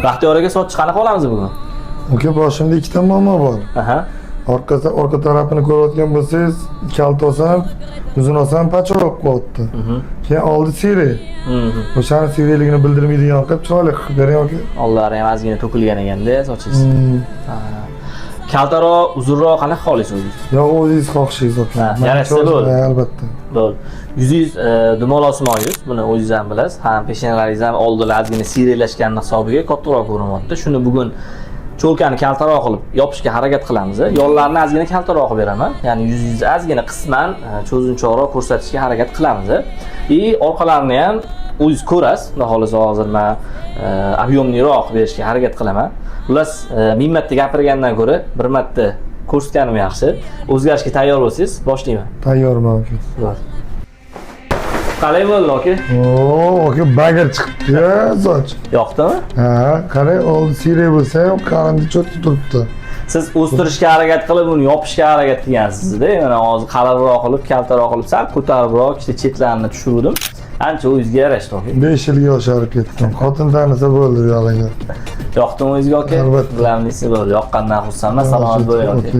Baxtiyor aka soch qanaqa olamiz bugun? Aka, boshimda ikkita muammo bor. Aha. Orqa tarafini ko'rayotgan bo'lsangiz, kalta olsam, uzun olsam pachoq qo'yapti. Keyin oldi siyrak. O'shani siyrakligini bildirmaydigan qilib chiroyli qilib bering aka. Ollari ham ozgina to'kilgan ekanda sochingiz. Kaltaroq, uzunroq qanaqa xohlaysiz o'zingiz? Yo, o'zingiz xohishingiz aka. Yarashsa bo'ldi. Albatta. Bo'ldi. Yuzingiz dumalosmon yuz, buni o'zingiz ham bilasiz. Ham peshonalaringiz ham oldilar ozgina siyraklashganning hisobiga kattaroq ko'rinyapti. Shuni bugun cho'lkani kaltaroq qilib yopishga harakat qilamiz. Yo'llarni ozgina kaltaroq qilib beraman. Ya'ni yuzingizni ozgina qisman cho'zinchoqroq ko'rsatishga harakat qilamiz. Orqalarini ham o'zingiz ko'rasiz. Xudo xolasa hozir men ob'yomliroq berishga harakat qilaman. Xullas, ming marta gapirgandan ko'ra bir marta ko'rsatganim yaxshi. O'zgarishga tayyor bo'lsangiz, boshlayman. Tayyorman aka. Bor. Qalay bo'ldi aka? Aka, bagir chiqibdi soch. Yoqdimi? Ha, qarang, oldi siyrak bo'lsa ham qarindi cho'tda turibdi. Siz o'stirishga harakat qilib, uni yopishga harakat qilgansiz-da. Mana hozir qalinroq qilib, kaltaroq qilib, sal ko'taribroq, chetlarini tushirdim. Ancha o'zingizga yarashdi aka. 5 yilga osharib ketdim. Xotin tanisa bo'ldi yo'laga. Yoqdimi o'zingizga aka? Albatta. Bilamlisi bo'ldi. Yoqqandan xursandman. Salomat bo'ling aka.